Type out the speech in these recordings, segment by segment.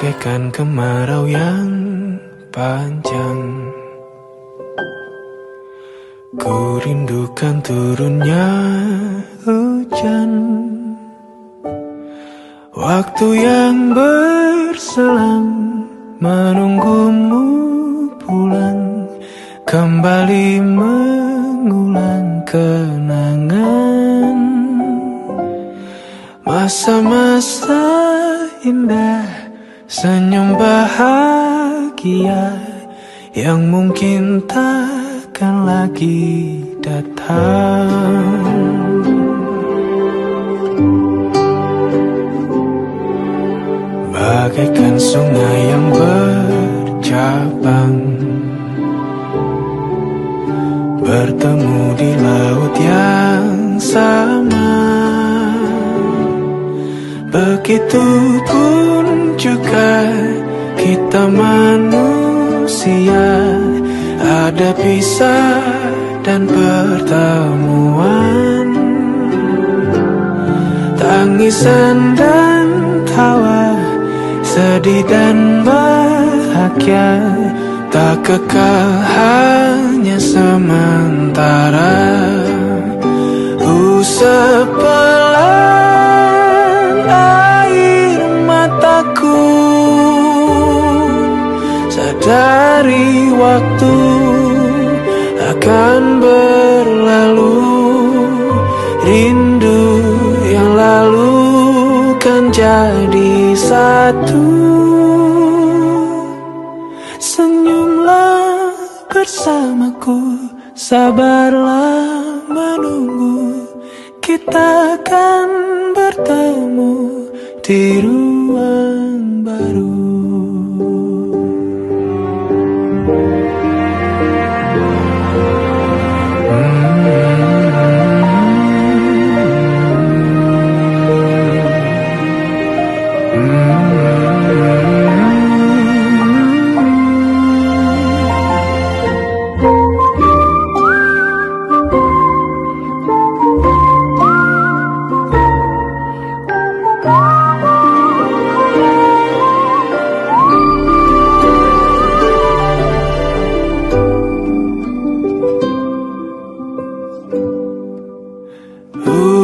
bagaikan kemarau yang panjang. Ku rindukan turunnya hujan, waktu yang berselang menunggumu pulang, kembali mengulang kenangan masa-masa indah, senyum bahagia yang mungkin takkan lagi datang. Bagaikan sungai yang bercabang, bertemu di laut yang sama. Begitupun juga kita manusia, ada pisah dan pertemuan, tangisan dan tawa, sedih dan bahagia, tak kekal, hanya sementara. Sepelan air mataku, sadari waktu akan berlalu, rindu yang lalu kan jadi satu. Senyumlah bersamaku, sabarlah menunggu, kita akan bertemu di ruang baru.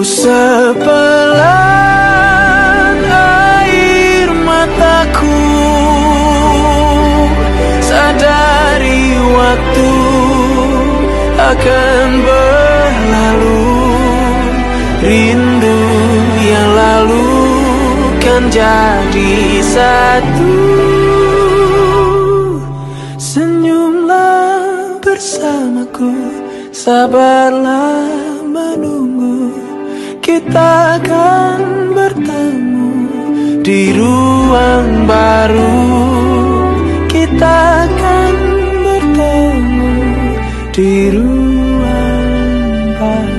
Sepelan air mataku, sadari waktu akan berlalu, rindu yang lalu kan jadi satu. Senyumlah bersamaku, sabarlah menunggu, kita akan bertemu di ruang baru. Kita akan bertemu di ruang baru.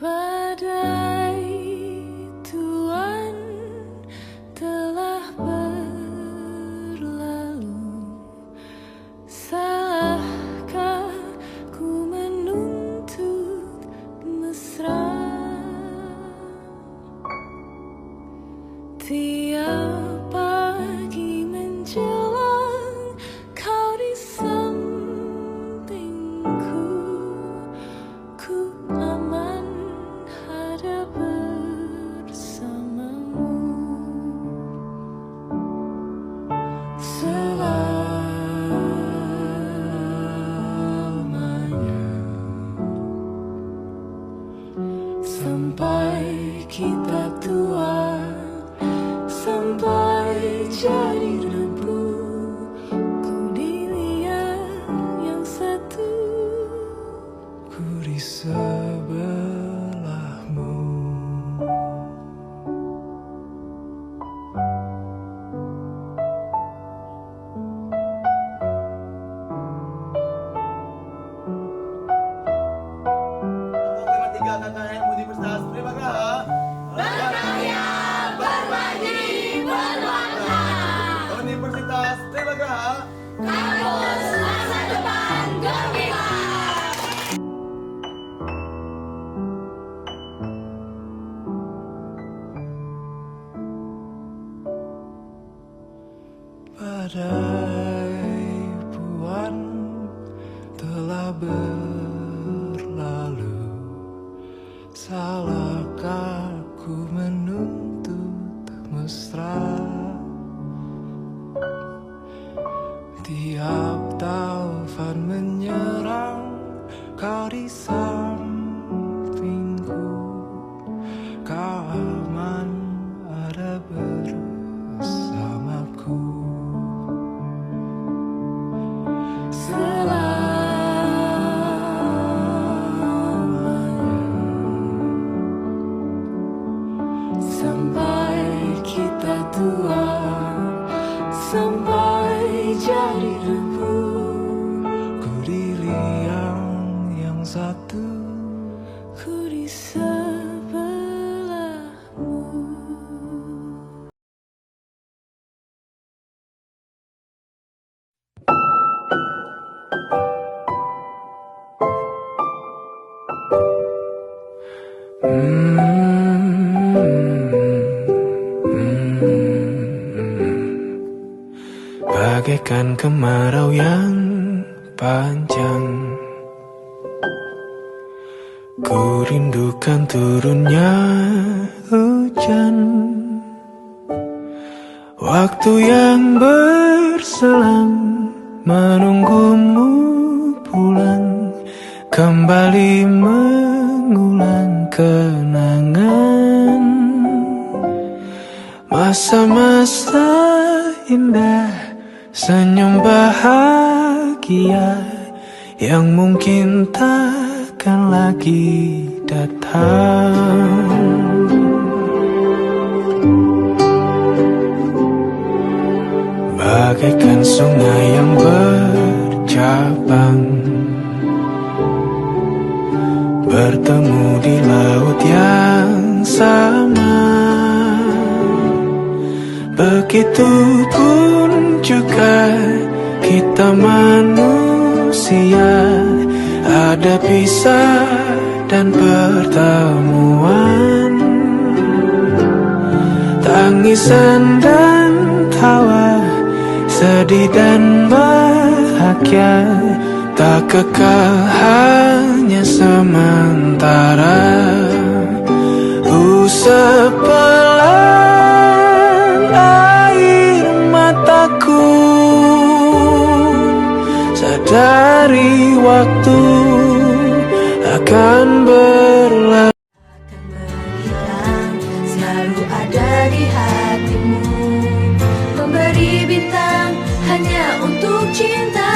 Badai Tuhan telah berlalu, salahkah ku menuntut mesra? Tiap pagi menjelang kau di sampingku, ku aman ada bersamamu. Selamanya, sampai kita tua Gerak. Badai puan telah berlalu. Salahkah ku menuntut mesra? Tiap taufan menyerang, kau di sampingku. Kau aman ada bersamaku. Sampai kita tua, sampai jadi debu. Ku di liang yang satu, Ku di sebelahmu. Bagaikan kemarau yang panjang, ku rindukan turunnya hujan. Waktu yang berselang, menunggumu pulang, kembali mengulang kenangan. Masa-masa indah, senyum bahagia yang mungkin takkan lagi datang. Bagaikan sungai yang bercabang, bertemu di laut yang sama. Begitupun juga kita manusia, ada pisah dan pertemuan, tangisan dan tawa, sedih dan bahagia, tak kekal hanya sementara. Sepelan air mataku, sadari waktu akan berlalu. Akan menghilang, selalu ada di hatimu, memberi bintang hanya untuk cinta.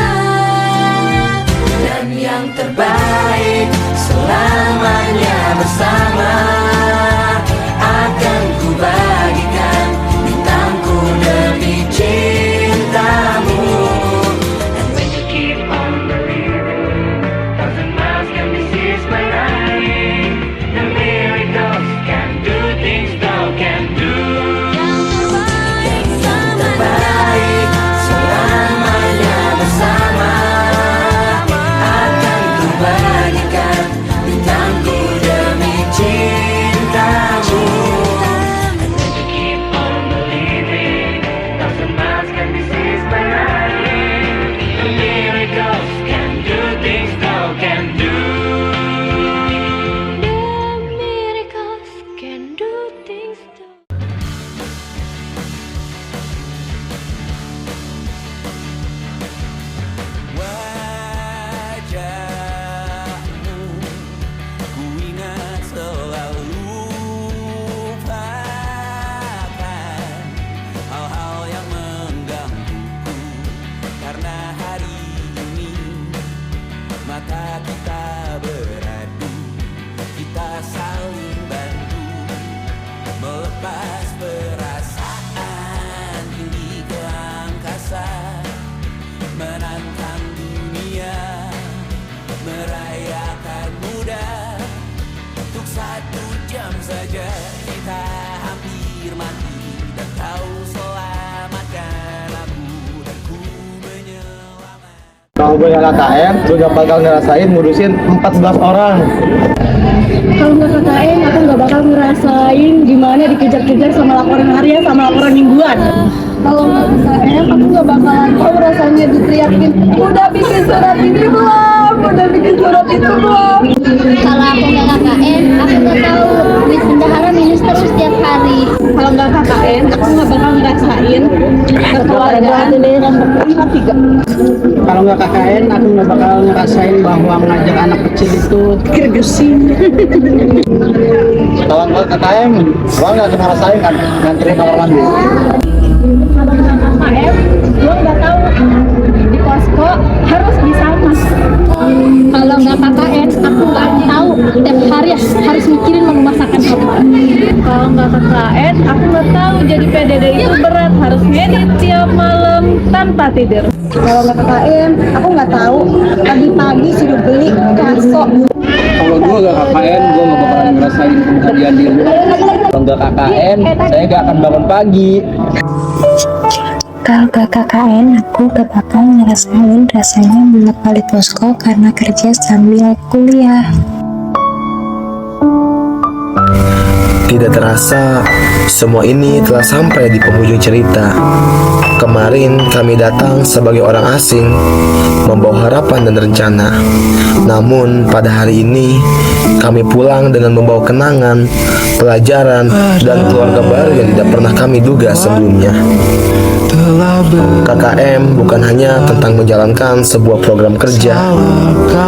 Dan yang terbaik selamanya bersama, akan ku bagikan bintangku demi cintamu. And when you keep on believing, thousand miles can be seized by lightning, the miracles can do things thou can do. Yang terbaik selamanya bersama, akan ku bagikan bintangku demi cinta. Kalau gue yang KKN, gue gak bakal ngerasain ngurusin 14 orang. Kalau nggak KKN, aku nggak bakal ngerasain gimana dikejar-kejar sama laporan harian sama laporan mingguan. Kalau nggak KKN, aku nggak bakalan tahu rasanya diteriakin, udah bikin surat ini belum, udah bikin surat itu belum. Kalau aku nggak KKN, aku nggak tahu duit bendahara minus terus setiap hari. Kalau nggak KKN, aku nggak bakal ngerasain kekeluargaan nomor 3. Kalau nggak KKN, aku nggak bakal ngerasain bahwa ngajak anak kecil itu Gergesin. Kalau gue KKN, gue gak akan ngerasain kan nganterin kamar mandi. Kalau nggak KKN, gue nggak tahu di posko harus bisa mas. Kalau nggak KKN, aku nggak tahu tiap hari harus mikirin mau masakan apa. Kalau nggak KKN, aku nggak tahu jadi PDD itu berat, harus ngedit tiap malam tanpa tidur. Kalau nggak KKN, aku nggak tahu pagi-pagi sudah beli bakso. kalau gue gak KKN, gue gak bakalan ngerasain kebahagiaan di rumah. Kalau gak KKN, saya gak akan bangun pagi. Kalau gak KKN, aku gak bakal ngerasain rasanya bolak-balik posko karena kerja sambil kuliah. Tidak terasa, semua ini telah sampai di penghujung cerita. Kemarin kami datang sebagai orang asing, membawa harapan dan rencana. Namun pada hari ini, kami pulang dengan membawa kenangan, pelajaran, dan keluarga baru yang tidak pernah kami duga sebelumnya. KKM bukan hanya tentang menjalankan sebuah program kerja.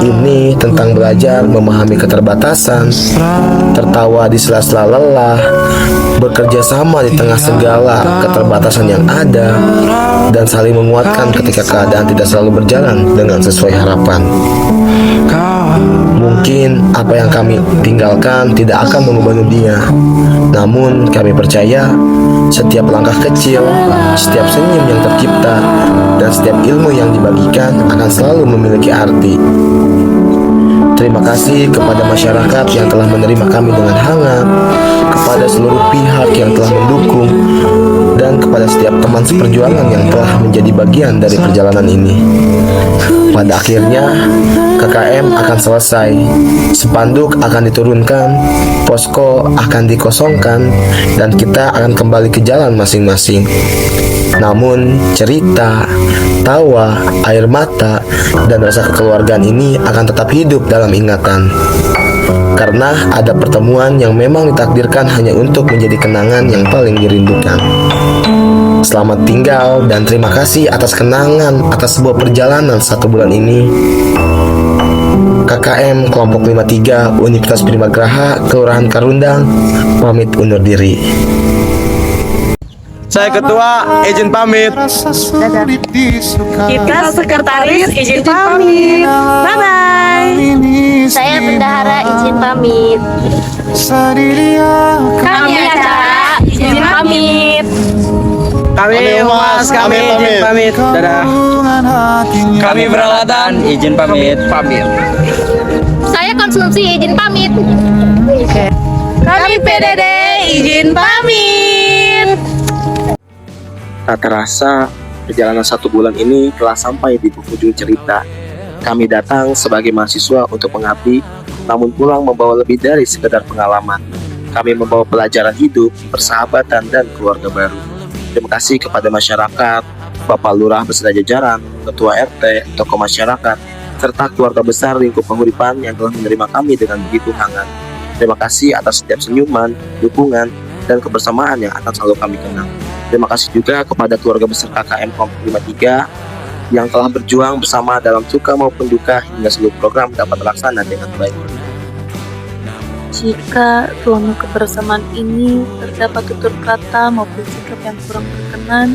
Ini tentang belajar memahami keterbatasan, tertawa di sela-sela lelah, bekerja sama di tengah segala keterbatasan yang ada, dan saling menguatkan ketika keadaan tidak selalu berjalan dengan sesuai harapan. Mungkin apa yang kami tinggalkan tidak akan mengubah dunia, namun kami percaya setiap langkah kecil, setiap senyum yang tercipta, dan setiap ilmu yang dibagikan akan selalu memiliki arti. Terima kasih kepada masyarakat yang telah menerima kami dengan hangat, kepada seluruh pihak yang telah mendukung, dan kepada setiap teman seperjuangan yang telah menjadi bagian dari perjalanan ini. Pada akhirnya, KKM akan selesai, spanduk akan diturunkan, posko akan dikosongkan, dan kita akan kembali ke jalan masing-masing. Namun, cerita, tawa, air mata, dan rasa kekeluargaan ini akan tetap hidup dalam ingatan. Karena ada pertemuan yang memang ditakdirkan hanya untuk menjadi kenangan yang paling dirindukan. Selamat tinggal dan terima kasih atas kenangan atas sebuah perjalanan 1 bulan ini. KKM Kelompok 53 Universitas Primagraha Kelurahan Karundang pamit undur diri. Saya ketua, izin pamit. Kita sekretaris izin pamit. Bye bye. Saya bendahara izin pamit. Kami acara izin pamit. Kami humas, kami izin pamit. Dadah. Kami peralatan, izin pamit. Saya konsumsi izin pamit. Kami PDD izin pamit. Tak terasa, perjalanan 1 bulan ini telah sampai di penghujung cerita. Kami datang sebagai mahasiswa untuk mengabdi, namun pulang membawa lebih dari sekedar pengalaman. Kami membawa pelajaran hidup, persahabatan, dan keluarga baru. Terima kasih kepada masyarakat, Bapak Lurah beserta jajaran, Ketua RT, tokoh masyarakat, serta keluarga besar lingkup penguripan yang telah menerima kami dengan begitu hangat. Terima kasih atas setiap senyuman, dukungan, dan kebersamaan yang akan selalu kami kenang. Terima kasih juga kepada keluarga besar KKM Kelompok 53 yang telah berjuang bersama dalam suka maupun duka hingga seluruh program dapat terlaksana dengan baik. Jika selama kebersamaan ini terdapat tutur kata maupun sikap yang kurang berkenan,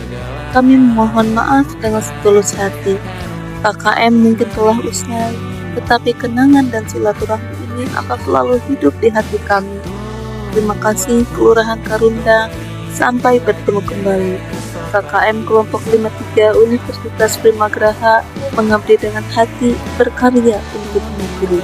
kami memohon maaf dengan setulus hati. KKM mungkin telah usai, tetapi kenangan dan silaturahmi ini akan selalu hidup di hati kami. Terima kasih Kelurahan Karundang, sampai bertemu kembali. KKM Kelompok 53 Universitas Primagraha mengabdi dengan hati, berkarya untuk negeri.